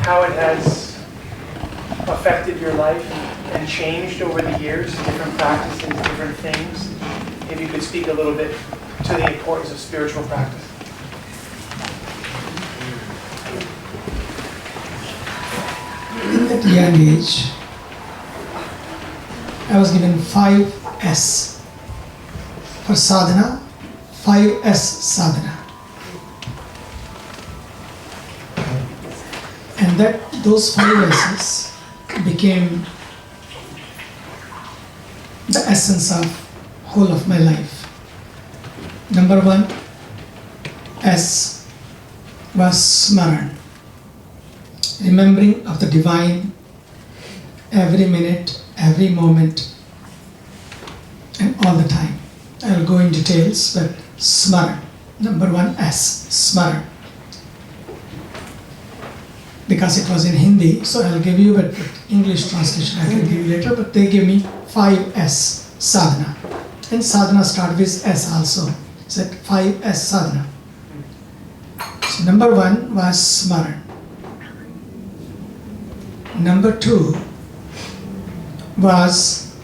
how it has affected your life and changed over the years, different practices, different things. Maybe you could speak a little bit to the importance of spiritual practice. In that young age, I was given 5S for sadhana, 5S sadhana. And those 5 S's became the essence of whole of my life. Number 1 S was Smaran, remembering of the divine every minute, every moment, and all the time. I will go in details, but Smaran, number 1 S, Smaran. Because it was in Hindi, so I'll give you, but English translation I can give you later, but they gave me 5S, sadhana. And sadhana start with S also. Said 5S sadhana. So number 1 was Smaran. Number 2 was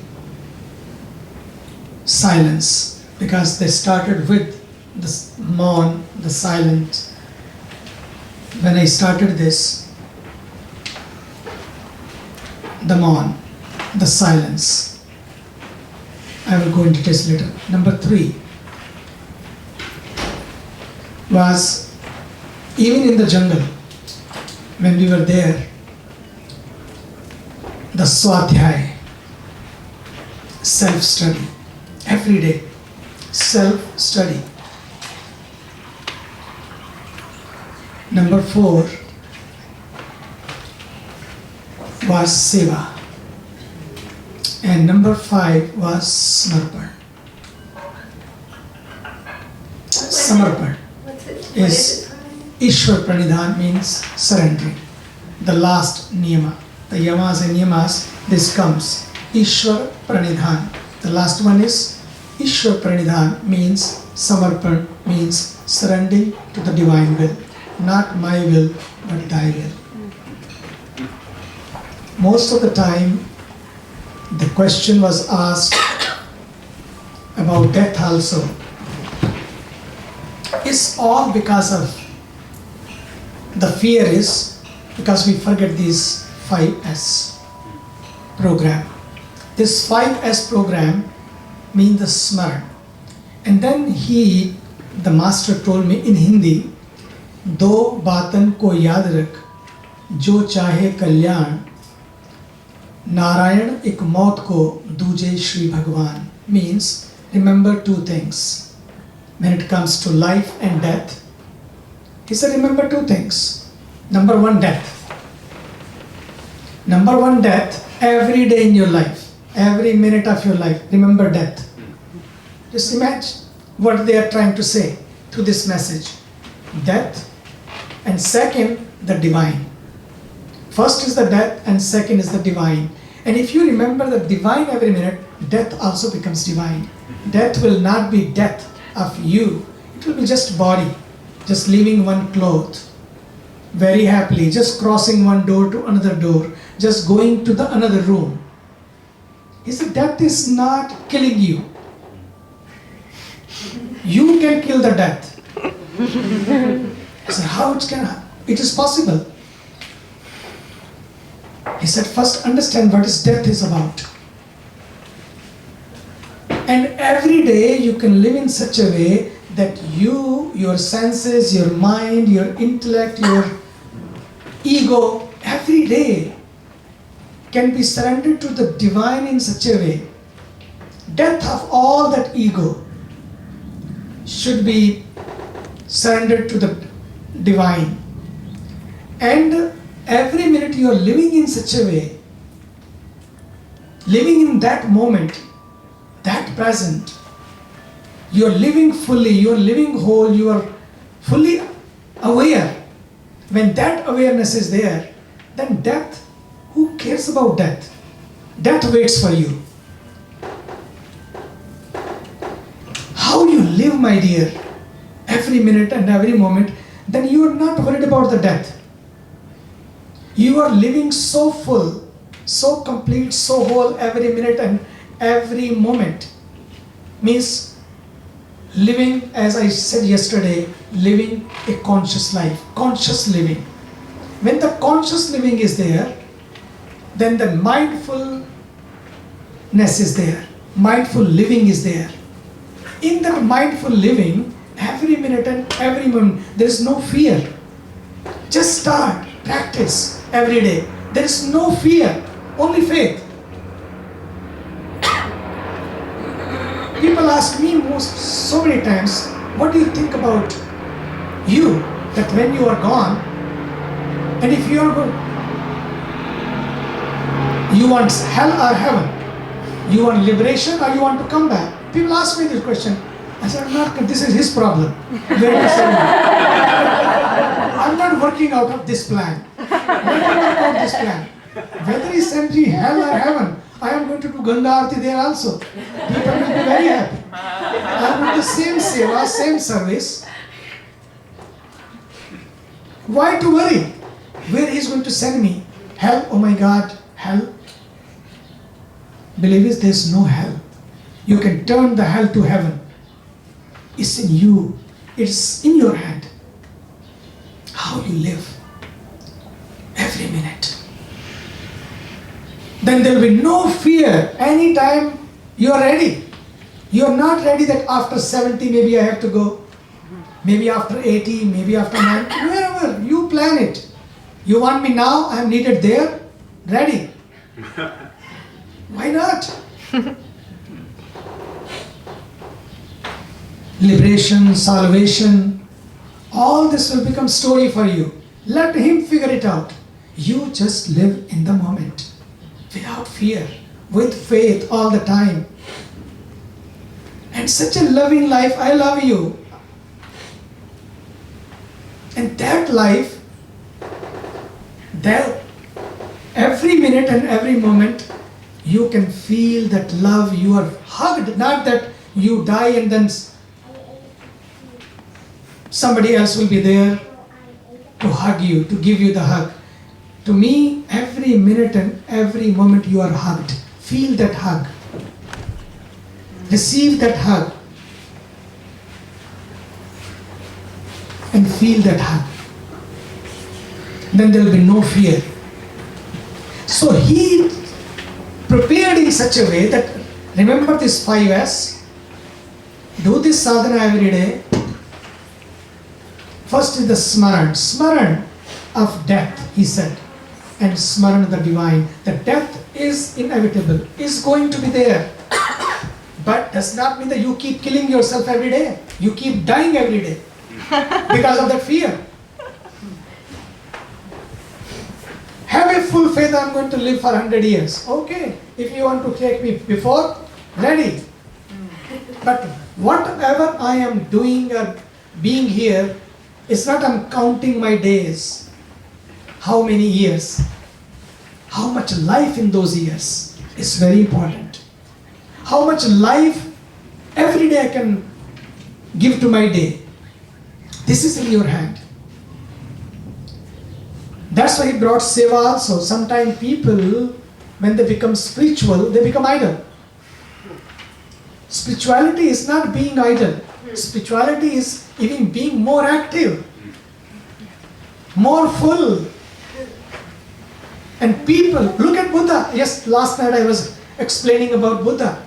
silence, because they started with the Maun, the silent. When I started this, the Maun, the silence. I will go into this later. Number 3 was, even in the jungle, when we were there, the Swadhyay, self-study, every day, self-study. Number 4 was Seva. And number 5 was Samarpan. Samarpan is Ishwar Pranidhan, means surrendering. The last niyama. The yamas and niyamas, this comes. Ishwar Pranidhan. The last one is Ishwar Pranidhan, means Samarpan, means surrendering to the divine will. Not my will, but thy will. Most of the time, the question was asked about death also. It's all because of the fear is because we forget these 5S program. This 5S program means the Smaran. And then the master told me in Hindi, दो बातन को याद रख जो चाहे कल्याण नारायण एक मौत को दूजे श्री भगवान, means remember 2 things when it comes to life and death. He said remember 2 things. Number 1, death. Number 1, death. Every day in your life, every minute of your life, remember death. Just imagine what they are trying to say through this message. Death, and second, the divine. First is the death, and second is the divine. And if you remember the divine every minute, death also becomes divine. Death will not be death of you. It will be just body, just leaving one cloth, very happily, just crossing one door to another door, just going to the another room. He said, death is not killing you. You can kill the death. I said, how it is possible? He said, first understand what is death is about. And every day you can live in such a way that your senses, your mind, your intellect, your ego, every day can be surrendered to the divine in such a way. Death of all that ego should be surrendered to the divine. And every minute you are living in such a way, living in that moment, that present, you are living fully, you are living whole, you are fully aware. When that awareness is there, then death, who cares about death? Death waits for you. How you live, my dear, every minute and every moment, then you are not worried about the death. You are living so full, so complete, so whole every minute and every moment. Means living, as I said yesterday, living a conscious life, conscious living. When the conscious living is there, then the mindfulness is there. Mindful living is there. In that mindful living, every minute and every moment, there is no fear. Just start, practice every day. There is no fear, only faith. People ask me so many times, what do you think about you? That when you are gone, and if you are good, you want hell or heaven? You want liberation or you want to come back? People ask me this question. I said, this is his problem. I'm not working out of this plan. Whether he sends me hell or heaven, I am going to do Ganga Aarti there also. People will be very happy. I am doing the same seva, same service. Why to worry? Where he is going to send me? Hell? Oh my God, hell? Believe it, there is no hell. You can turn the hell to heaven. It's in you. It's in your hand. How you live every minute. Then there will be no fear anytime you are ready. You are not ready that after 70 maybe I have to go. Maybe after 80, maybe after 90, wherever. You plan it. You want me now, I am needed there, ready. Why not? Liberation, salvation, all this will become story for you. Let him figure it out. You just live in the moment, without fear, with faith all the time. And such a loving life, I love you. And that life, that every minute and every moment, you can feel that love, you are hugged, not that you die and then somebody else will be there to hug you, to give you the hug. To me, every minute and every moment you are hugged. Feel that hug. Receive that hug. And feel that hug. Then there will be no fear. So he prepared in such a way that, remember this 5S, do this sadhana every day. First is the smaran of death, he said, and smaran of the divine. The death is inevitable, is going to be there. But does not mean that you keep killing yourself every day. You keep dying every day because of that fear. Have a full faith, I am going to live for 100 years. Okay, if you want to take me before, ready. But whatever I am doing or being here, it's not I'm counting my days. How many years? How much life in those years is very important. How much life every day I can give to my day. This is in your hand. That's why he brought seva also. Sometimes people, when they become spiritual, they become idle. Spirituality is not being idle. Spirituality is even being more active, more full. And people, look at Buddha. Yes, last night I was explaining about Buddha.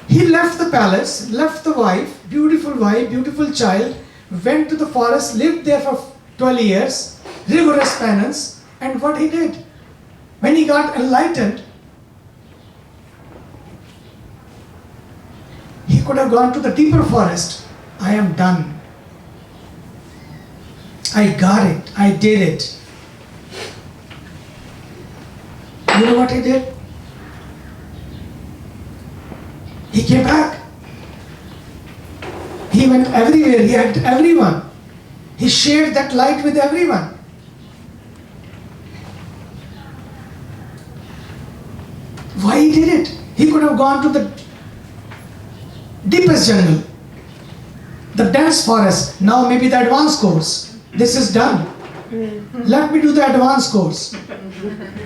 He left the palace, left the wife, beautiful child, went to the forest, lived there for 12 years, rigorous penance, and what he did? When he got enlightened, he could have gone to the deeper forest. I am done. I got it. I did it. You know what he did? He came back. He went everywhere. He had everyone. He shared that light with everyone. Why he did it? He could have gone to the deepest jungle, the dense forest. Now maybe the advanced course. This is done. Let me do the advanced course.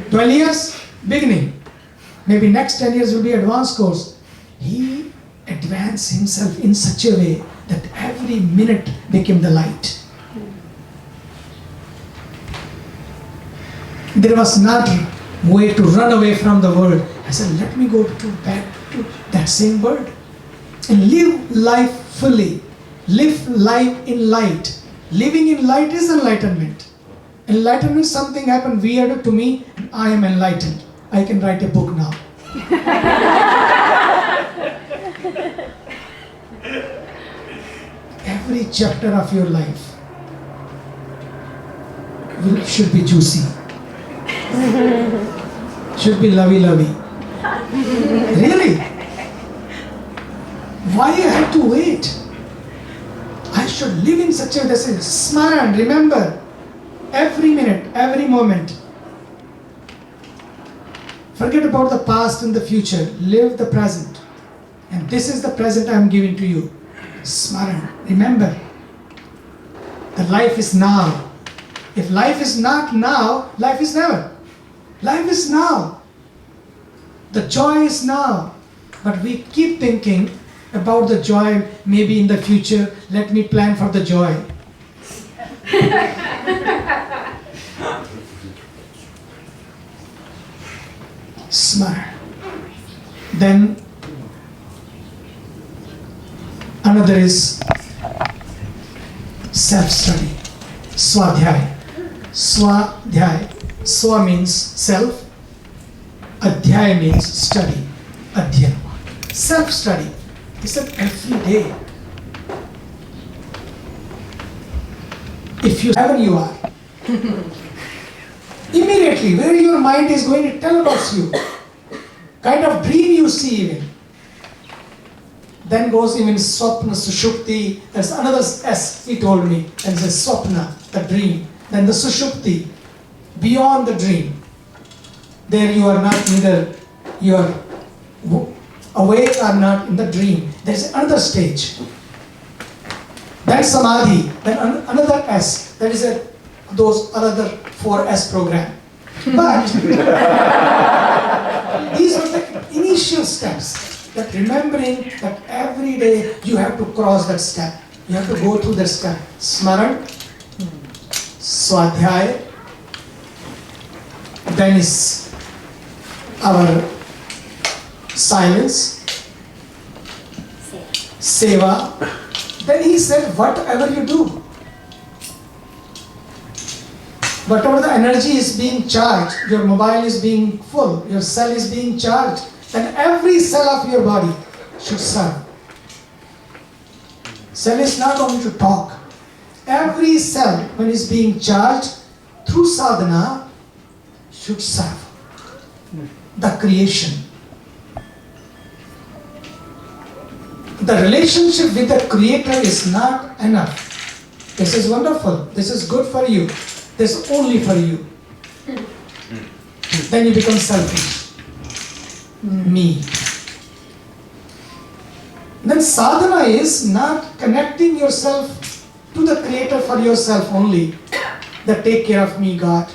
12 years, beginning. Maybe next 10 years will be advanced course. He advanced himself in such a way that every minute became the light. There was not a way to run away from the world. I said, let me go back to that same world and live life fully. Live life in light. Living in light is enlightenment. Enlightenment, something happened weird to me, I am enlightened. I can write a book now. Every chapter of your life should be juicy. Should be lovey-lovey. Really? Why I have to wait? I should live in such a way that says, Smaran, remember, every minute, every moment. Forget about the past and the future. Live the present. And this is the present I am giving to you. Smaran, remember, the life is now. If life is not now, life is never. Life is now. The joy is now. But we keep thinking about the joy maybe in the future. Let me plan for the joy. Smart. Then another is self-study. Swadhyay. Swadhyay. Swa means self. Adhyay means study. Adhyan. Self-study. He said every day. If wherever you are, immediately where your mind is going to tell about you, kind of dream you see even. Then goes even Swapna, Sushupti. There's another S he told me. And says Swapna, the dream. Then the Sushupti, beyond the dream. There you are not neither, you are awake or not in the dream. There's another stage. Then Samadhi, then another S. That is those another 4S program. But these are the initial steps. That remembering that every day you have to cross that step. You have to go through that step. Smaran, Swadhyay, then is our silence, Seva. Then he said, whatever you do, whatever the energy is being charged, your mobile is being full, your cell is being charged, then every cell of your body should serve. Cell is not only to talk. Every cell, when it's being charged through sadhana, should serve the creation. The relationship with the Creator is not enough. This is wonderful. This is good for you. This is only for you. Then you become selfish. Me. Then sadhana is not connecting yourself to the Creator for yourself only. That take care of me, God.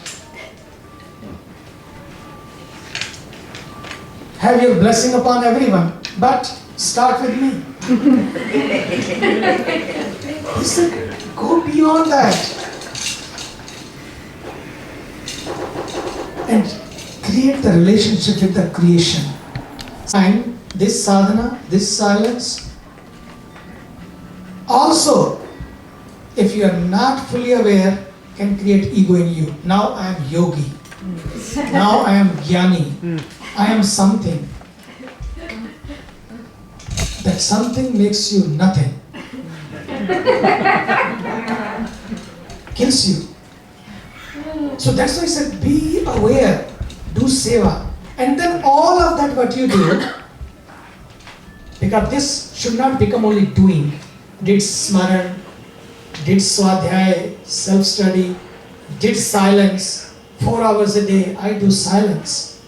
Have your blessing upon everyone, but start with me. He said, go beyond that. And create the relationship with the creation. And this sadhana, this silence. Also, if you are not fully aware, can create ego in you. Now I am yogi. Now I am jnani. I am something. That something makes you nothing. Kills you. So that's why I said, be aware, do seva. And then all of that what you do, because this should not become only doing. Did smaran, did swadhyay, self-study, did silence, 4 hours a day, I do silence.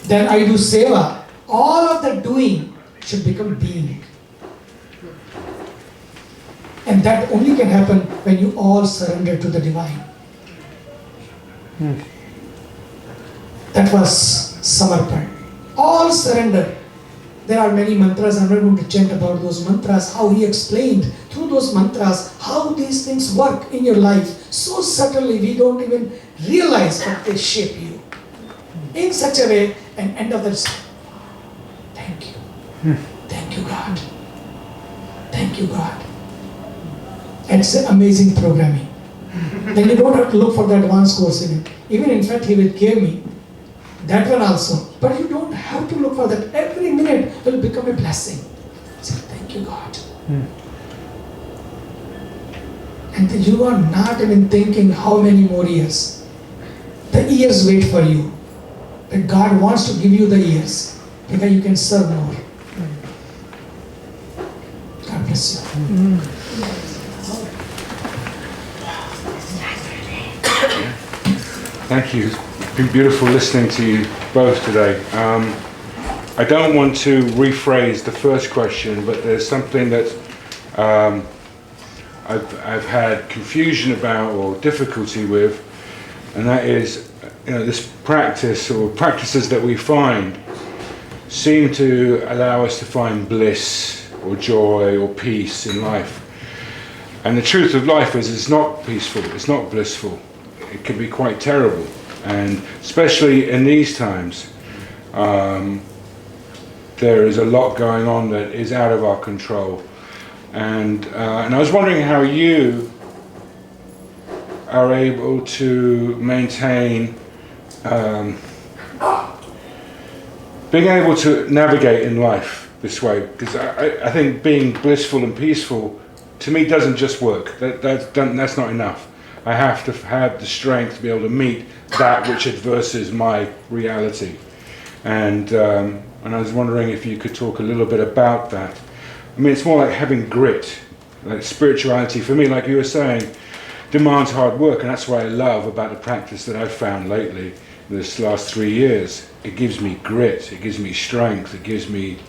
Then I do seva. All of the doing should become being. And that only can happen when you all surrender to the divine. That was Samarpan. All surrender. There are many mantras. I'm not going to chant about those mantras, how he explained through those mantras how these things work in your life. So subtly we don't even realize that they shape you. In such a way, and end of the thank you. Thank you, God. Thank you, God. And it's an amazing programming. Then you don't have to look for the advanced course in it. Even in fact, he will give me that one also. But you don't have to look for that. Every minute will become a blessing. Say, thank you, God. And then you are not even thinking how many more years. The years wait for you. But God wants to give you the years because you can serve more. God bless you. Thank you. It's been beautiful listening to you both today. I don't want to rephrase the first question, but there's something that I've had confusion about or difficulty with, and that is, this practice or practices that we find seem to allow us to find bliss or joy or peace in life. And the truth of life is it's not peaceful, it's not blissful. It can be quite terrible, and especially in these times, there is a lot going on that is out of our control. And I was wondering how you are able to maintain being able to navigate in life this way, because I think being blissful and peaceful to me doesn't just work. That's not enough. I have to have the strength to be able to meet that which adverses my reality. And I was wondering if you could talk a little bit about that. I mean, it's more like having grit. Like spirituality, for me, like you were saying, demands hard work, and that's what I love about the practice that I've found lately, this last 3 years. It gives me grit, it gives me strength, it gives me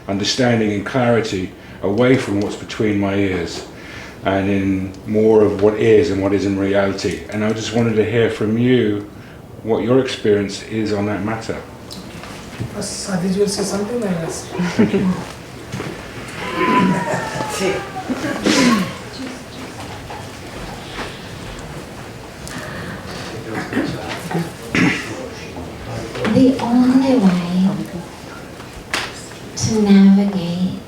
understanding and clarity away from what's between my ears, and in more of what is and what is in reality. And I just wanted to hear from you what your experience is on that matter. Sadhviji will say something like this. Thank you. The only way to navigate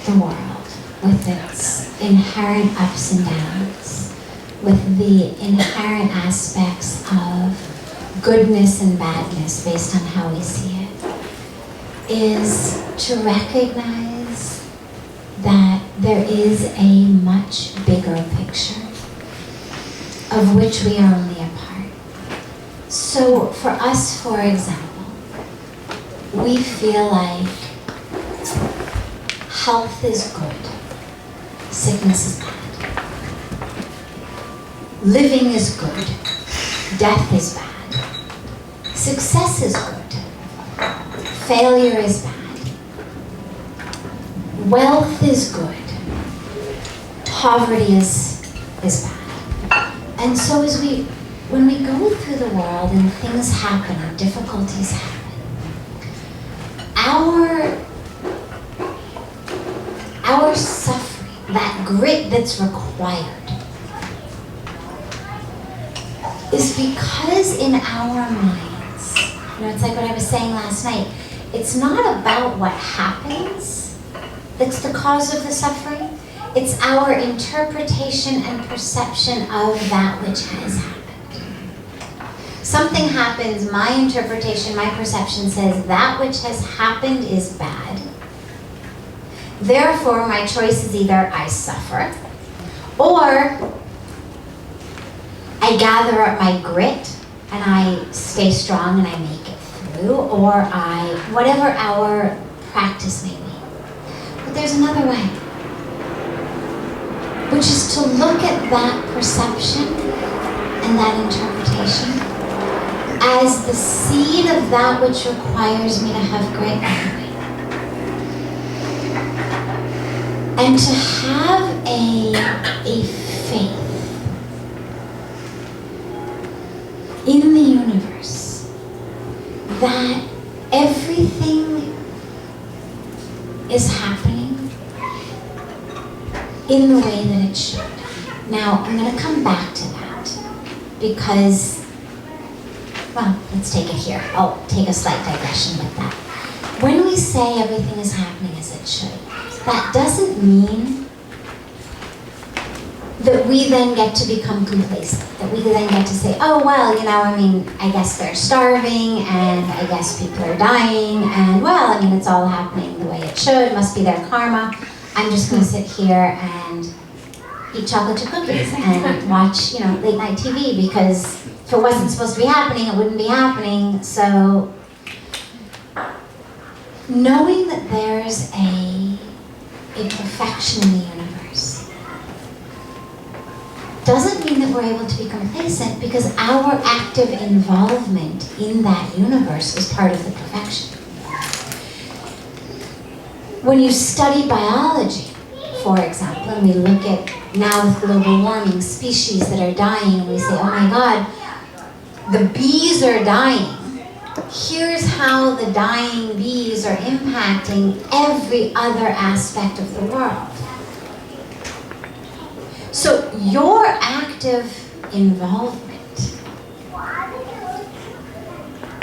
the world with its inherent ups and downs, with the inherent aspects of goodness and badness based on how we see it, is to recognize that there is a much bigger picture of which we are only a part. So for us, for example, we feel like health is good, sickness is bad. Living is good, death is bad. Success is good, failure is bad. Wealth is good, poverty is bad. And so when we go through the world and things happen and difficulties happen, our suffering, that grit that's required, is because in our minds, it's like what I was saying last night, it's not about what happens that's the cause of the suffering, it's our interpretation and perception of that which has happened. Something happens, my interpretation, my perception says that which has happened is bad. Therefore, my choice is either I suffer, or I gather up my grit and I stay strong and I make it through, or whatever our practice may be. But there's another way, which is to look at that perception and that interpretation as the seed of that which requires me to have grit anyway. And to have a faith in the universe that everything is happening in the way that it should. Now, I'm going to come back to that because, well, let's take it here. I'll take a slight digression with that. When we say everything is happening as it should, that doesn't mean that we then get to become complacent, that we then get to say, oh, well, I guess they're starving, and I guess people are dying, and well, it's all happening the way it should, must be their karma. I'm just going to sit here and eat chocolate chip cookies and watch, late night TV, because if it wasn't supposed to be happening, it wouldn't be happening. So knowing that there's a perfection in the universe doesn't mean that we're able to be complacent, because our active involvement in that universe is part of the perfection. When you study biology, for example, and we look at now with global warming, species that are dying, and we say, oh my God, the bees are dying. Here's how the dying bees are impacting every other aspect of the world. So your active involvement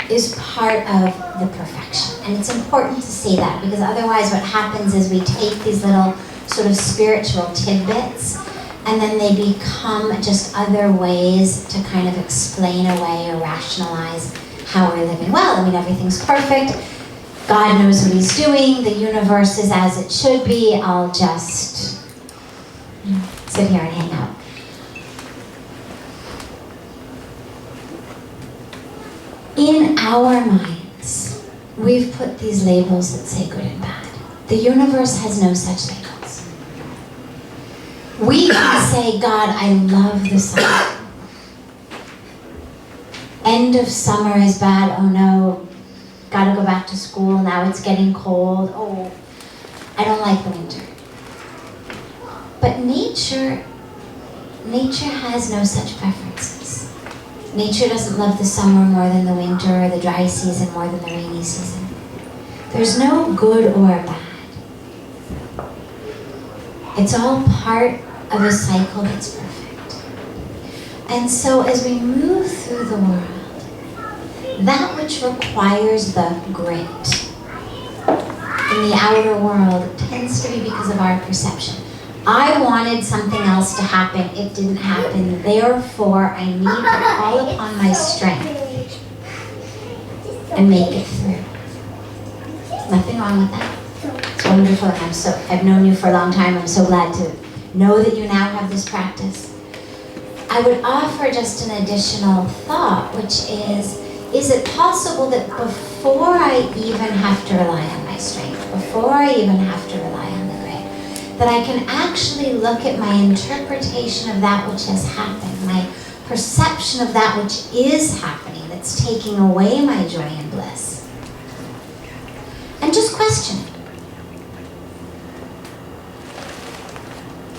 is part of the perfection. And it's important to say that, because otherwise what happens is we take these little sort of spiritual tidbits and then they become just other ways to kind of explain away or rationalize how we're living. Well, everything's perfect. God knows what he's doing. The universe is as it should be. I'll just sit here and hang out. In our minds, we've put these labels that say good and bad. The universe has no such labels. We can say, God, I love the sun. End of summer is bad. Oh no, gotta go back to school. Now it's getting cold. Oh, I don't like the winter. But nature has no such preferences. Nature doesn't love the summer more than the winter, or the dry season more than the rainy season. There's no good or bad. It's all part of a cycle that's perfect. And so as we move through the world, that which requires the grit in the outer world tends to be because of our perception. I wanted something else to happen, it didn't happen, therefore I need to call upon my strength and make it through. Nothing wrong with that. It's wonderful. I've known you for a long time. I'm so glad to know that you now have this practice. I would offer just an additional thought, which is it possible that before I even have to rely on my strength, before I even have to rely on the grit, that I can actually look at my interpretation of that which has happened, my perception of that which is happening, that's taking away my joy and bliss, and just question it.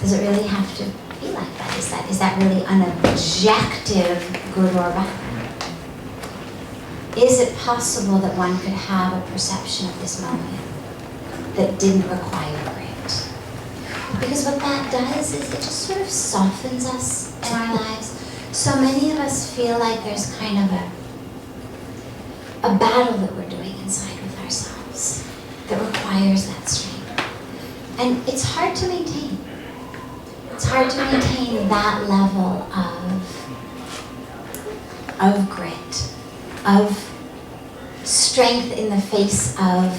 Does it really have to be like that? Is that really an objective good or bad? Is it possible that one could have a perception of this moment that didn't require grit? Because what that does is it just sort of softens us in our lives. So many of us feel like there's kind of a battle that we're doing inside with ourselves that requires that strength. And it's hard to maintain. It's hard to maintain that level of grit, of strength in the face of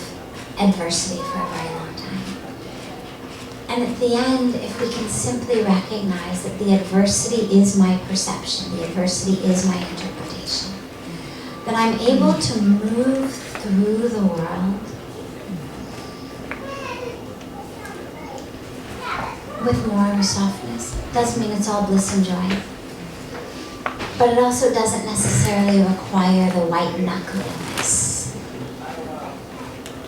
adversity for a very long time. And at the end, if we can simply recognize that the adversity is my perception, the adversity is my interpretation, then I'm able to move through the world with more softness. Doesn't mean it's all bliss and joy. But it also doesn't necessarily require the white knuckliness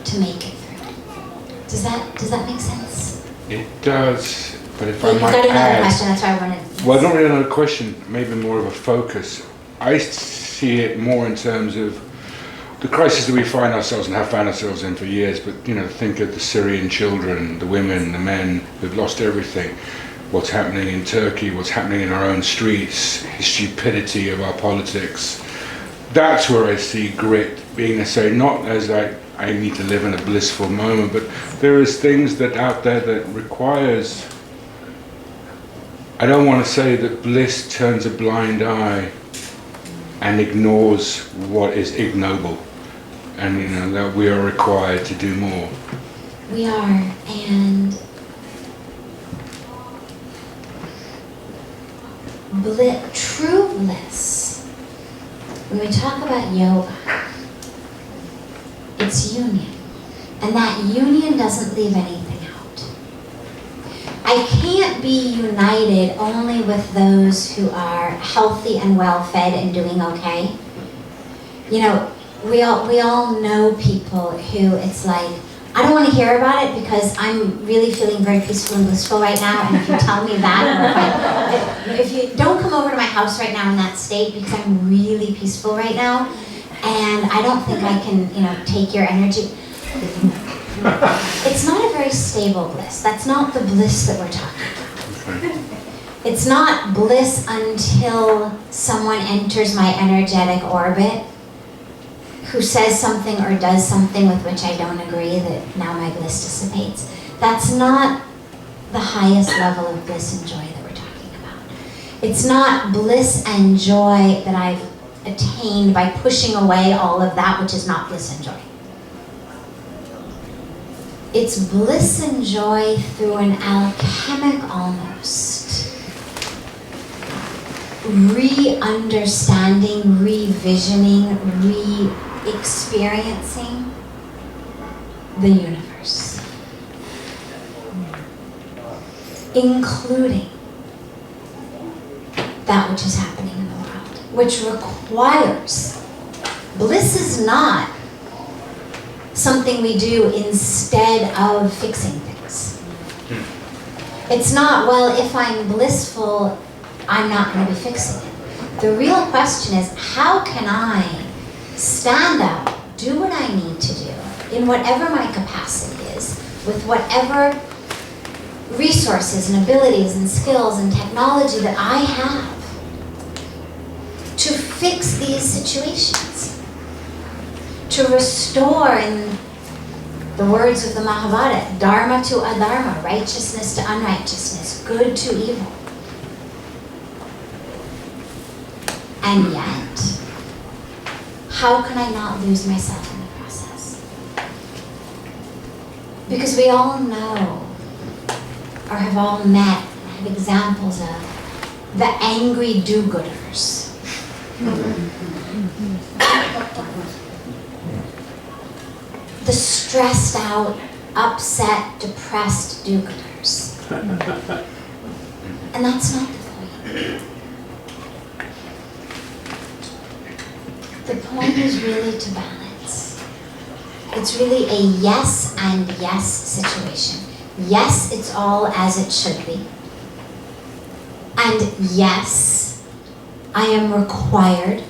to make it through. Does that make sense? It does, but if Well, I you've might got another add, question, that's why I wanted. well, not really another question, maybe more of a focus. I see it more in terms of the crisis that we find ourselves and have found ourselves in for years, but think of the Syrian children, the women, the men who've lost everything, what's happening in Turkey, what's happening in our own streets, the stupidity of our politics. That's where I see grit being necessary, not as I need to live in a blissful moment, but there is things that out there that requires, I don't want to say that bliss turns a blind eye and ignores what is ignoble, and that we are required to do more. We are, and true bliss, when we talk about yoga, it's union, and that union doesn't leave anything out. I can't be united only with those who are healthy and well-fed and doing okay. We all know people who it's like, I don't want to hear about it because I'm really feeling very peaceful and blissful right now, and if you tell me that, or if you don't come over to my house right now in that state because I'm really peaceful right now, and I don't think I can, take your energy. It's not a very stable bliss. That's not the bliss that we're talking about. It's not bliss until someone enters my energetic orbit who says something or does something with which I don't agree, that now my bliss dissipates. That's not the highest level of bliss and joy that we're talking about. It's not bliss and joy that I've attained by pushing away all of that which is not bliss and joy. It's bliss and joy through an alchemic almost re-understanding, re-visioning, re-experiencing the universe, including that which is happening in the world, which requires, bliss is not something we do instead of fixing things. It's not, well, if I'm blissful, I'm not going to be fixing it. The real question is, how can I stand up, do what I need to do, in whatever my capacity is, with whatever resources and abilities and skills and technology that I have, to fix these situations, to restore, in the words of the Mahabharata, dharma to adharma, righteousness to unrighteousness, good to evil. And yet, how can I not lose myself in the process? Because we all know, or have all met, have examples of the angry do-gooders. The stressed out, upset, depressed do-gooders. And that's not the point. The point is really to balance. It's really a yes and yes situation. Yes, it's all as it should be. And yes, I am required,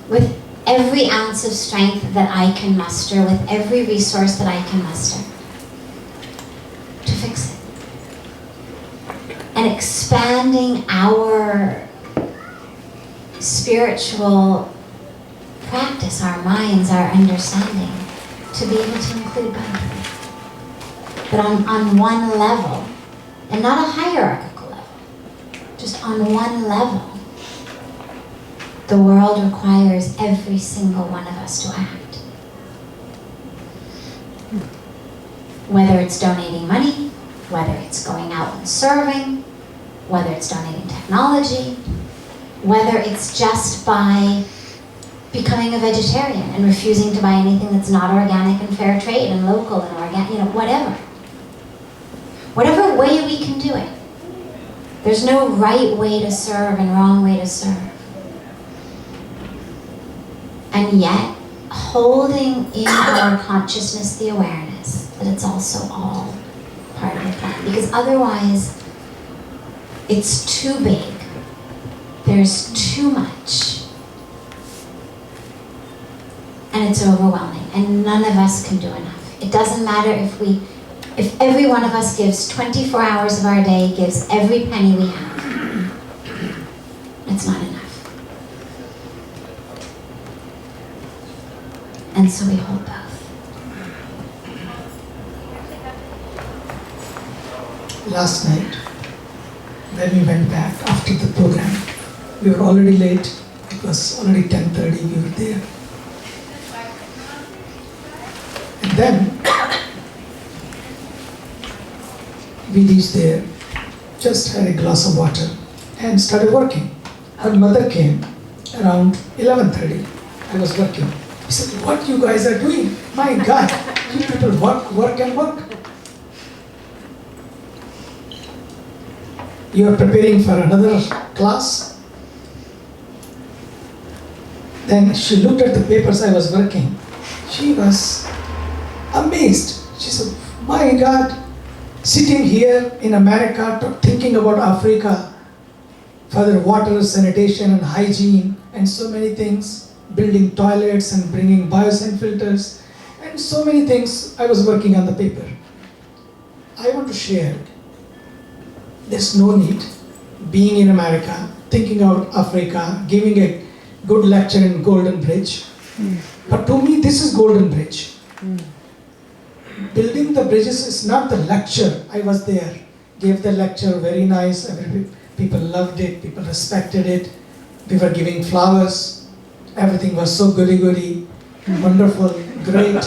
with every ounce of strength that I can muster, with every resource that I can muster, to fix it. And expanding our spiritual practice, our minds, our understanding, to be able to include both. But on one level, and not a hierarchical level, just on one level, the world requires every single one of us to act. Whether it's donating money, whether it's going out and serving, whether it's donating technology, whether it's just by becoming a vegetarian and refusing to buy anything that's not organic and fair trade and local and organic, whatever. Whatever way we can do it. There's no right way to serve and wrong way to serve. And yet, holding in our consciousness the awareness but it's also all part of the plan. Because otherwise, it's too big. There's too much. And it's overwhelming. And none of us can do enough. It doesn't matter if every one of us gives 24 hours of our day, gives every penny we have. It's not enough. And so we hold both. Last night, when we went back after the program, we were already late. It was already 10:30, we were there. And then, we reached there, just had a glass of water and started working. Her mother came around 11:30. I was working. He said, "What you guys are doing? My God, you people work and work. You are preparing for another class?" Then she looked at the papers I was working. She was amazed. She said, "My God, sitting here in America, thinking about Africa, for the water, sanitation and hygiene and so many things, building toilets and bringing biosand filters and so many things I was working on the paper. I want to share, there's no need being in America, thinking about Africa, giving a good lecture in Golden Bridge. But to me, this is Golden Bridge. Building the bridges is not the lecture. I was there, gave the lecture, very nice. People loved it, people respected it. We were giving flowers. Everything was so goody-goody, wonderful, great.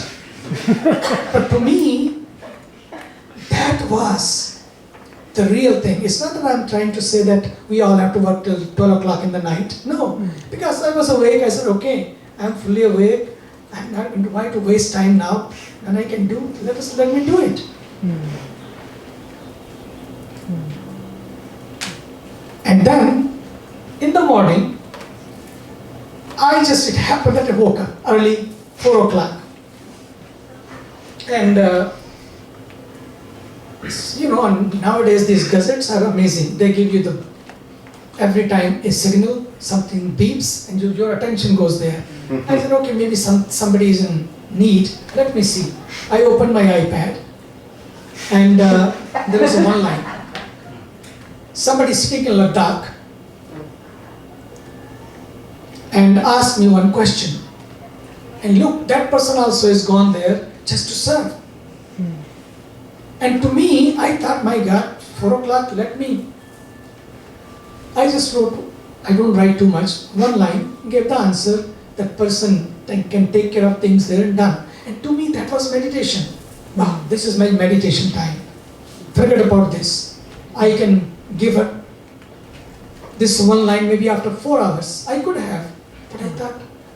But to me, that was the real thing. It's not that I'm trying to say that we all have to work till 12 o'clock in the night. No, because I was awake, I said, okay, I'm fully awake. I'm not going to try to waste time now. And I can do, let me do it. And then, in the morning, it happened that I woke up early, 4 o'clock. And, nowadays these gazettes are amazing. They give you every time a signal, something beeps, and your attention goes there. I said, okay, maybe somebody is in need. Let me see. I opened my iPad, and there was one line. Somebody speaking in Ladakh and asked me one question. And look, that person also is gone there just to serve. And to me, I thought, my God, 4 o'clock, I just wrote, I don't write too much, one line, gave the answer, that person can take care of things there and done. And to me, that was meditation. Wow, this is my meditation time. Forget about this. I can give her this one line maybe after 4 hours. I could have, but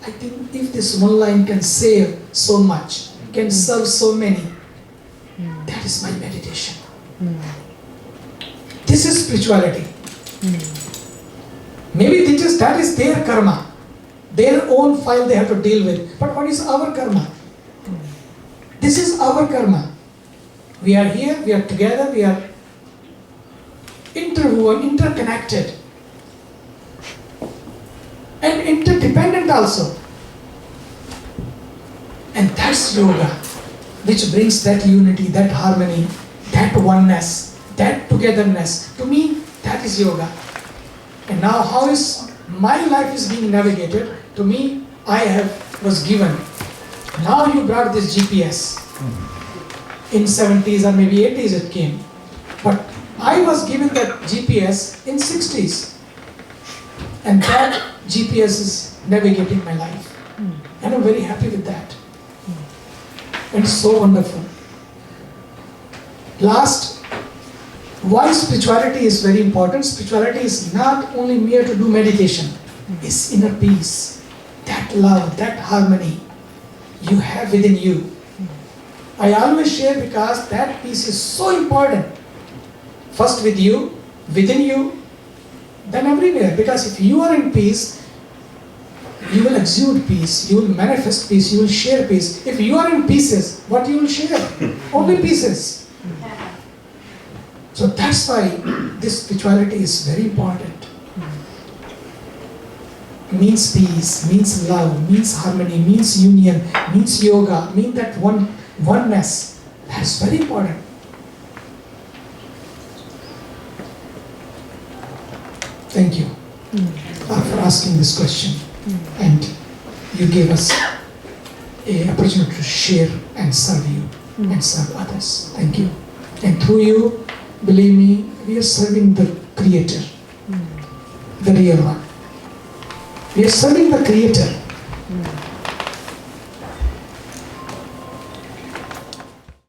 I think if this one line can save so much, can serve so many, that is my meditation. This is spirituality. Maybe that is their karma. Their own file they have to deal with. But what is our karma? This is our karma. We are here, we are together, we are interconnected. And interdependent also. And that's yoga, which brings that unity, that harmony, that oneness, that togetherness. To me, that is yoga. And now how is my life is being navigated? To me, was given. Now you brought this GPS. In 70s or maybe 80s it came. But I was given that GPS in 60s. And that GPS is navigating my life. And I'm very happy with that. And so wonderful. Last, why spirituality is very important. Spirituality is not only mere to do meditation. It's inner peace. That love, that harmony you have within you. I always share because that peace is so important. First with you, within you, then everywhere. Because if you are in peace, you will exude peace, you will manifest peace, you will share peace. If you are in pieces, what you will share? Only pieces. So that's why this spirituality is very important. Means peace, means love, means harmony, means union, means yoga, means that oneness. That's very important. Thank you for asking this question. And you gave us an opportunity to share and serve you and serve others. Thank you. And through you, believe me, we are serving the Creator, the real one. We are serving the Creator.